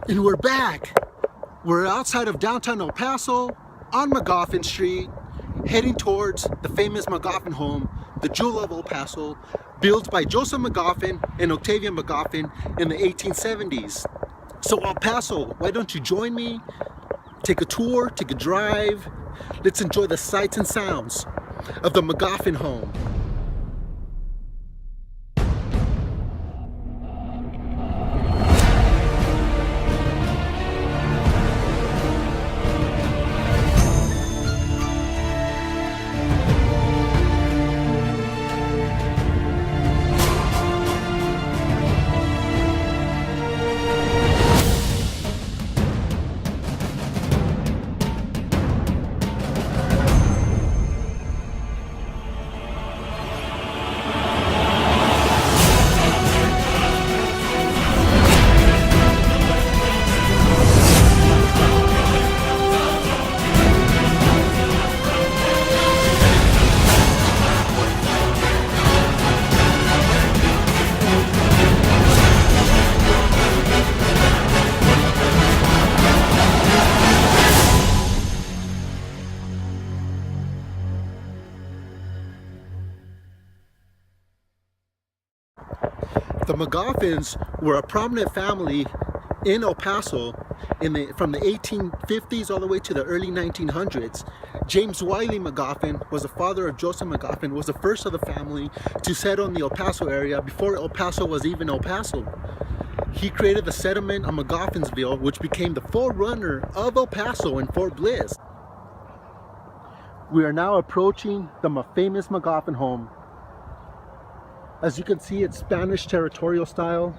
And we're back. We're outside of downtown El Paso on Magoffin Street, heading towards the famous Magoffin home, the Jewel of El Paso, built by Joseph Magoffin and Octavia Magoffin in the 1870s. So El Paso, why don't you join me? Take a tour, take a drive. Let's enjoy the sights and sounds of the Magoffin home. The Magoffins were a prominent family in El Paso from the 1850s all the way to the early 1900s. James Wiley Magoffin was the father of Joseph Magoffin, was the first of the family to settle in the El Paso area before El Paso was even El Paso. He created the settlement of Magoffinsville, which became the forerunner of El Paso and Fort Bliss. We are now approaching the famous Magoffin home. As you can see, it's Spanish territorial style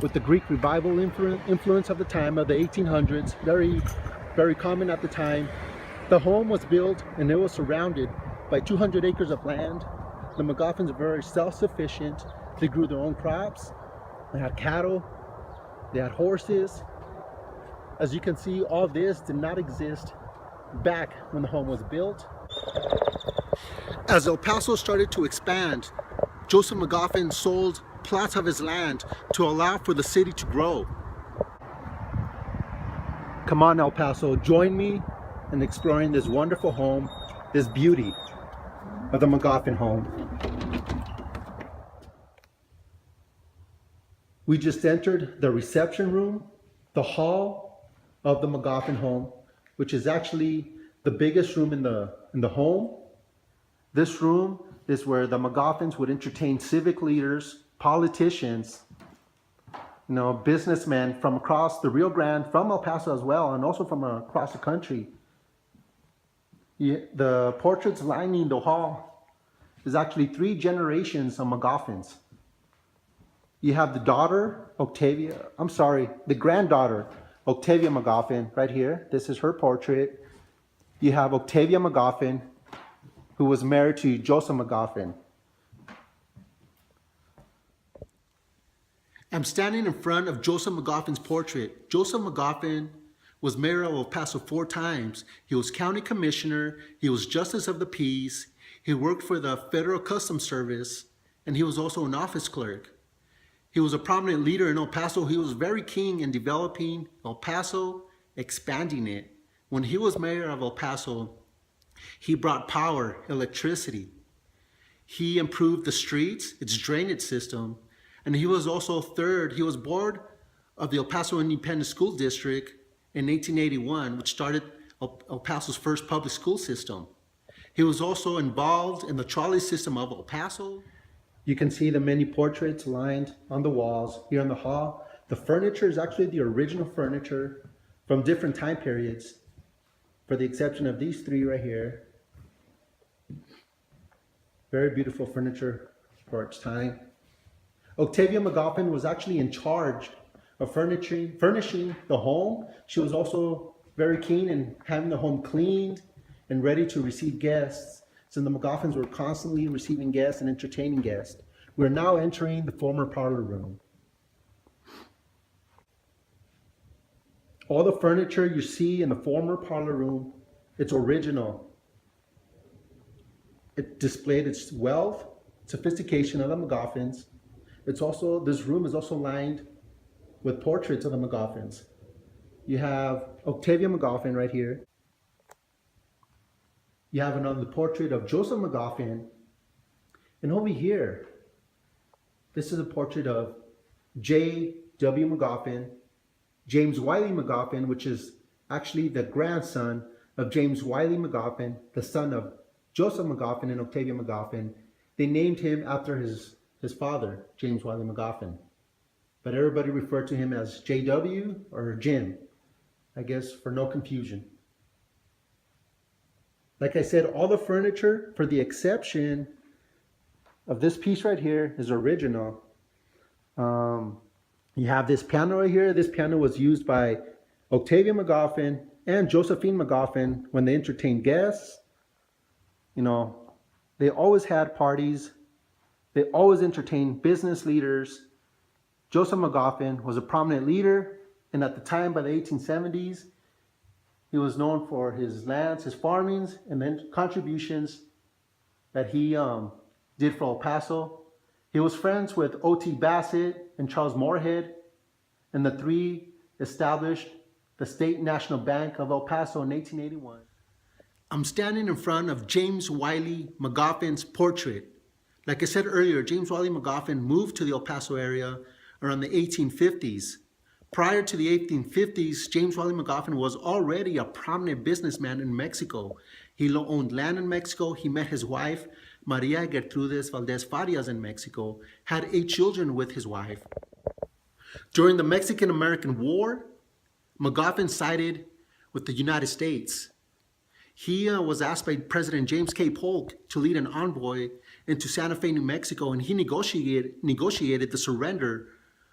with the Greek revival influence of the time of the 1800s, very common at the time. The home was built and it was surrounded by 200 acres of land. The Magoffins are very self-sufficient. They grew their own crops, they had cattle, they had horses. As you can see, all this did not exist back when the home was built. As El Paso started to expand, Joseph Magoffin sold plots of his land to allow for the city to grow. Come on, El Paso, join me in exploring this wonderful home, this beauty of the Magoffin home. We just entered the reception room, the hall of the Magoffin home, which is actually the biggest room in the home. This room is where the Magoffins would entertain civic leaders, politicians, businessmen from across the Rio Grande, from El Paso as well, and also from across the country. The portraits lining the hall is actually 3 generations of Magoffins. You have the granddaughter, Octavia Magoffin, right here. This is her portrait. You have Octavia Magoffin, who was married to Joseph Magoffin. I'm standing in front of Joseph Magoffin's portrait. Joseph Magoffin was mayor of El Paso 4 times. He was county commissioner, he was justice of the peace, he worked for the Federal Customs Service, and he was also an office clerk. He was a prominent leader in El Paso. He was very keen in developing El Paso, expanding it. When he was mayor of El Paso, he brought power, electricity. He improved the streets, its drainage system, and he was also he was board of the El Paso Independent School District in 1881, which started El Paso's first public school system. He was also involved in the trolley system of El Paso. You can see the many portraits lined on the walls here in the hall. The furniture is actually the original furniture from different time periods, for the exception of these 3 right here. Very beautiful furniture for its time. Octavia Magoffin was actually in charge of furnishing the home. She was also very keen in having the home cleaned and ready to receive guests. So the Magoffins were constantly receiving guests and entertaining guests. We're now entering the former parlor room. All the furniture you see in the former parlor room, it's original. It displayed its wealth, sophistication of the Magoffins. This room is also lined with portraits of the Magoffins. you have Octavia Magoffin right here. You have another portrait of Joseph Magoffin. And over here, this is a portrait of J.W. Magoffin, James Wiley Magoffin, which is actually the grandson of James Wiley Magoffin, the son of Joseph Magoffin and Octavia Magoffin. They named him after his father, James Wiley Magoffin. But everybody referred to him as J.W. or Jim, I guess for no confusion. Like I said, all the furniture, for the exception of this piece right here, is original. You have this piano right here. This piano was used by Octavia Magoffin and Josephine Magoffin when they entertained guests. You know, they always had parties. They always entertained business leaders. Joseph Magoffin was a prominent leader, and at the time, by the 1870s, he was known for his lands, his farmings, and then contributions that he did for El Paso. He was friends with O.T. Bassett and Charles Moorhead, and the three established the State National Bank of El Paso in 1881. I'm standing in front of James Wiley Magoffin's portrait. Like I said earlier, James Wiley Magoffin moved to the El Paso area around the 1850s. Prior to the 1850s, James Wiley Magoffin was already a prominent businessman in Mexico. He owned land in Mexico. He met his wife, Maria Gertrudis Valdez Farias, in Mexico, had 8 children with his wife. During the Mexican-American War, Magoffin sided with the United States. He was asked by President James K. Polk to lead an envoy into Santa Fe, New Mexico, and he negotiated the surrender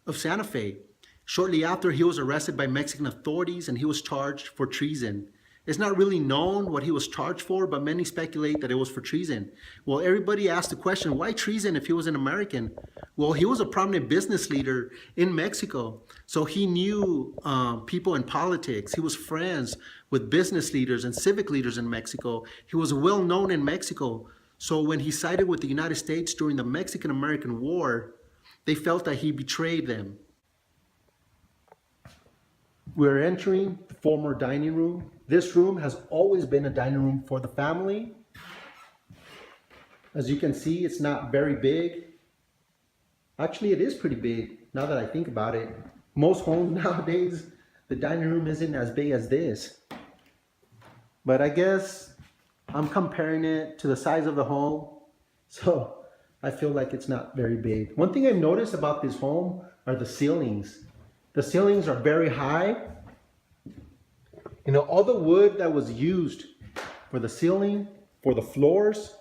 of Santa Fe. Shortly after, he was arrested by Mexican authorities and he was charged for treason. It's not really known what he was charged for, but many speculate that it was for treason. Well, everybody asked the question, why treason if he was an American? Well, he was a prominent business leader in Mexico, so he knew people in politics. He was friends with business leaders and civic leaders in Mexico. He was well known in Mexico. So when he sided with the United States during the Mexican-American War, they felt that he betrayed them. We're entering the former dining room. This room has always been a dining room for the family. As you can see, it's not very big. Actually, it is pretty big now that I think about it. Most homes nowadays, the dining room isn't as big as this. But I guess I'm comparing it to the size of the home, so I feel like it's not very big. One thing I've noticed about this home are the ceilings. The ceilings are very high. You know, all the wood that was used for the ceiling, for the floors,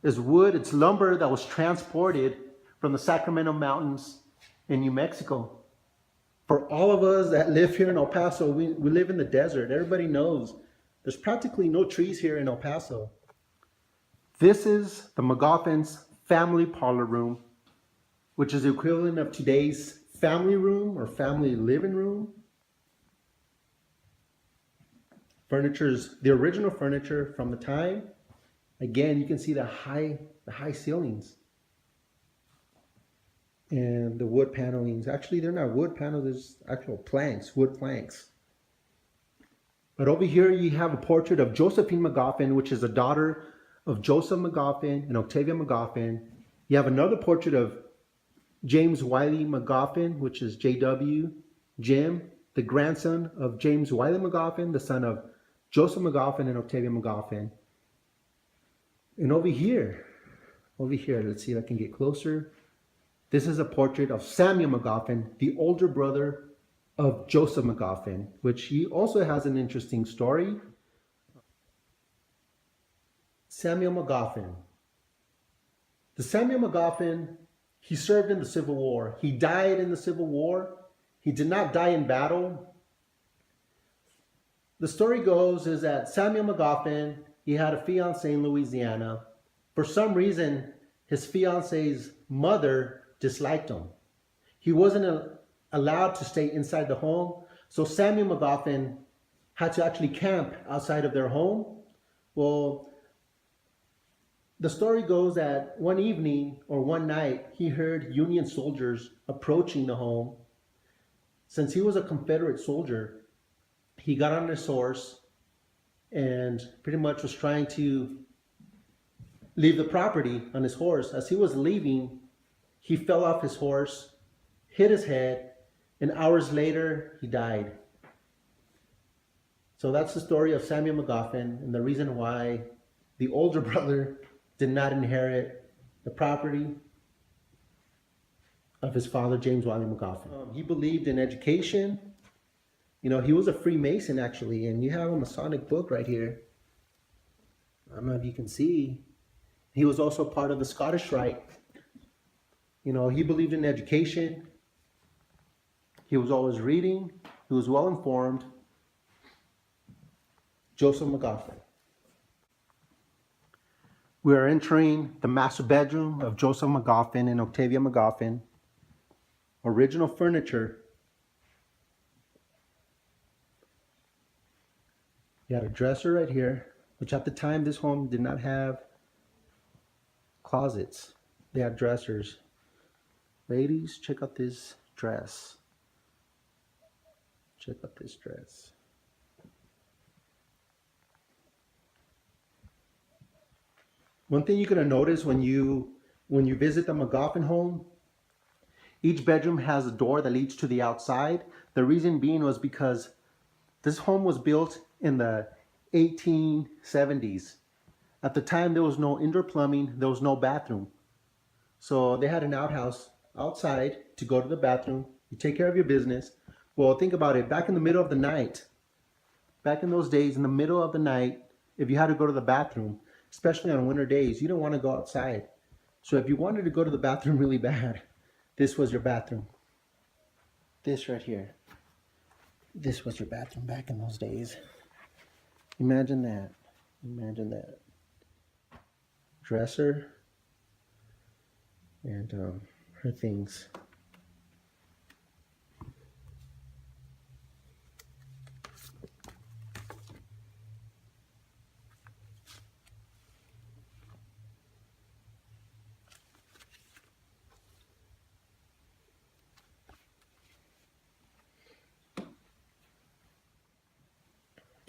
is wood. It's lumber that was transported from the Sacramento Mountains in New Mexico. For all of us that live here in El Paso, we live in the desert. Everybody knows there's practically no trees here in El Paso. This is the Magoffin's family parlor room, which is the equivalent of today's family room or family living room. Furniture's the original furniture from the time. Again, you can see the high ceilings and the wood panelings. Actually, they're not wood panels, there's actual planks, wood planks. But over here you have a portrait of Josephine Magoffin, which is a daughter of Joseph Magoffin and Octavia Magoffin. You have another portrait of James Wiley Magoffin, which is JW, Jim, the grandson of James Wiley Magoffin, the son of Joseph Magoffin and Octavia Magoffin. And over here, let's see if I can get closer. This is a portrait of Samuel Magoffin, the older brother of Joseph Magoffin, which he also has an interesting story. Samuel Magoffin. The Samuel Magoffin, he served in the Civil War. He died in the Civil War. He did not die in battle. The story goes is that Samuel Magoffin, he had a fiancée in Louisiana. For some reason, his fiancée's mother disliked him. He wasn't allowed to stay inside the home, so Samuel Magoffin had to actually camp outside of their home. Well, the story goes that one evening or one night, he heard Union soldiers approaching the home. Since he was a Confederate soldier, he got on his horse and pretty much was trying to leave the property on his horse. As he was leaving, he fell off his horse, hit his head, and hours later, he died. So that's the story of Samuel Magoffin and the reason why the older brother did not inherit the property of his father, James Wiley Magoffin. He believed in education. You know, he was a Freemason actually, and you have a Masonic book right here. I don't know if you can see. He was also part of the Scottish Rite. You know, he believed in education. He was always reading. He was well informed. Joseph Magoffin. We are entering the master bedroom of Joseph Magoffin and Octavia Magoffin. Original furniture. You had a dresser right here, which at the time this home did not have closets. They had dressers. Ladies, check out this dress. Check out this dress. One thing you're going to notice when you visit the Magoffin home, each bedroom has a door that leads to the outside. The reason being was because this home was built in the 1870s. At the time, there was no indoor plumbing, there was no bathroom. So they had an outhouse outside to go to the bathroom. You take care of your business. Well, think about it. Back in the middle of the night, back in those days, in the middle of the night, if you had to go to the bathroom, especially on winter days, you don't want to go outside. So if you wanted to go to the bathroom really bad, this was your bathroom. This right here. This was your bathroom back in those days. Imagine that. Imagine that. Dresser and her things.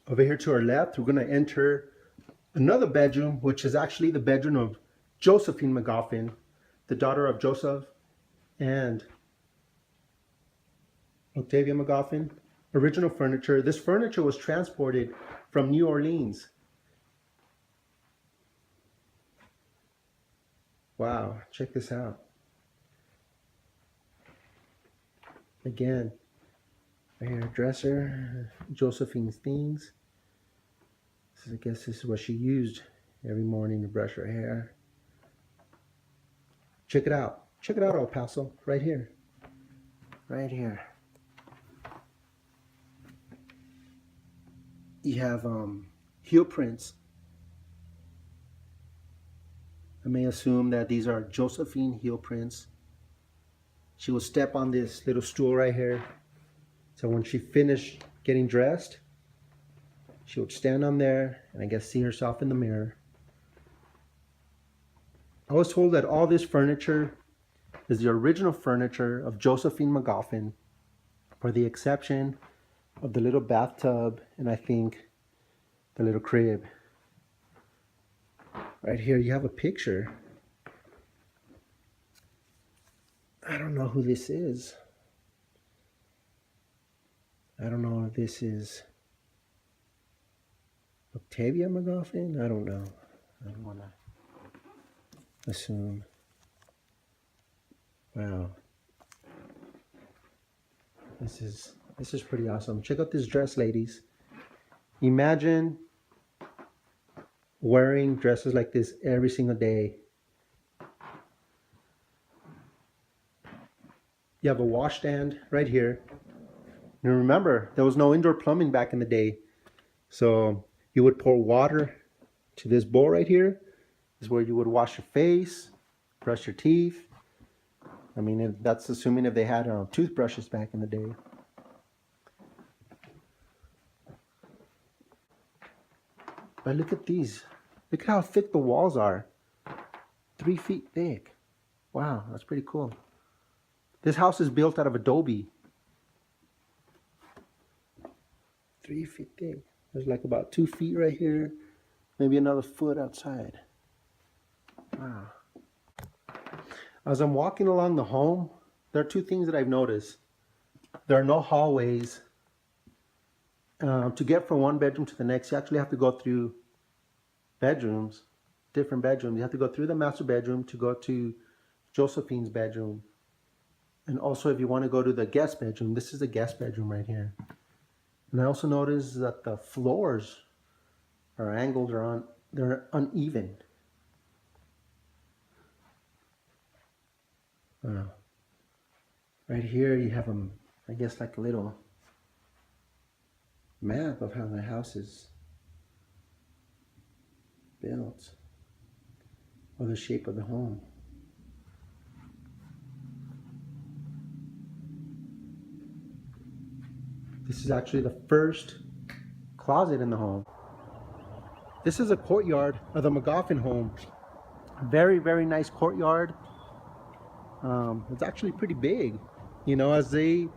Over here to our left, we're going to enter another bedroom, which is actually the bedroom of Josephine Magoffin, the daughter of Joseph and Octavia Magoffin. Original furniture. This furniture was transported from New Orleans. Wow, check this out. Again, right here, dresser, Josephine's things. I guess this is what she used every morning to brush her hair. Check it out. Check it out, El Paso. Right here. Right here. You have heel prints. I may assume that these are Josephine heel prints. She would step on this little stool right here. So when she finished getting dressed, she would stand on there and I guess see herself in the mirror. I was told that all this furniture is the original furniture of Josephine Magoffin, for the exception of the little bathtub and I think the little crib. Right here you have a picture. I don't know who this is. I don't know if this is Octavia Magoffin. I don't know. I don't want to assume. Wow. This is pretty awesome. Check out this dress, ladies. Imagine wearing dresses like this every single day. You have a washstand right here. Now remember, there was no indoor plumbing back in the day. So you would pour water to this bowl right here. This is where you would wash your face, brush your teeth. I mean, that's assuming if they had toothbrushes back in the day. But look at these. Look at how thick the walls are. 3 feet thick. Wow, that's pretty cool. This house is built out of adobe. 3 feet thick. There's like about 2 feet right here, maybe another foot outside. Wow. As I'm walking along the home, there are two things that I've noticed. There are no hallways. To get from one bedroom to the next, you actually have to go through bedrooms, different bedrooms. You have to go through the master bedroom to go to Josephine's bedroom. And also if you want to go to the guest bedroom, this is the guest bedroom right here. And I also noticed that the floors are angled or they're uneven. Right here you have I guess like a little map of how the house is built, or the shape of the home. This is actually the first closet in the home. This is a courtyard of the Magoffin home. Very, very nice courtyard. It's actually pretty big. You know, as the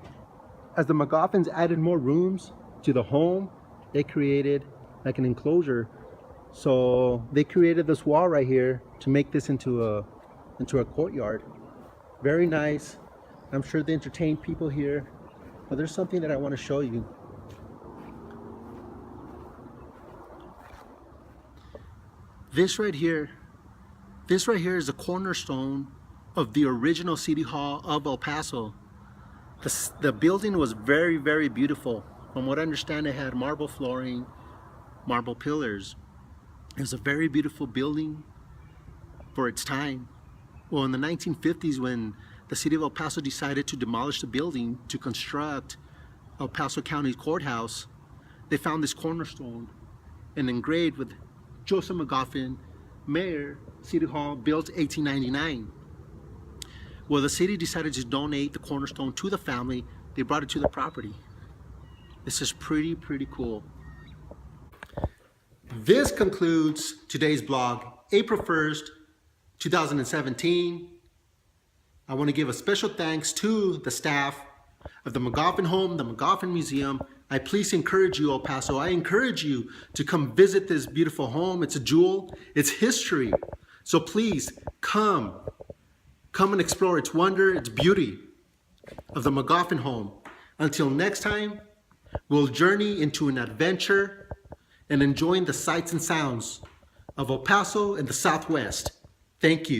Magoffins added more rooms to the home, they created like an enclosure. So they created this wall right here to make this into a courtyard. Very nice. I'm sure they entertain people here. But there's something that I want to show you. This right here is the cornerstone of the original City Hall of El Paso. The building was very, very beautiful. From what I understand, it had marble flooring, marble pillars. It was a very beautiful building for its time. Well, in the 1950s, when the city of El Paso decided to demolish the building to construct El Paso County Courthouse, they found this cornerstone and engraved with Joseph Magoffin, Mayor, City Hall, built 1899. Well, the city decided to donate the cornerstone to the family. They brought it to the property. This is pretty cool. This concludes today's blog, April 1st, 2017. I want to give a special thanks to the staff of the Magoffin Home, the Magoffin Museum. I please encourage you, El Paso, I encourage you to come visit this beautiful home. It's a jewel, it's history. So please come and explore its wonder, its beauty of the Magoffin Home. Until next time, we'll journey into an adventure and enjoying the sights and sounds of El Paso and the Southwest. Thank you.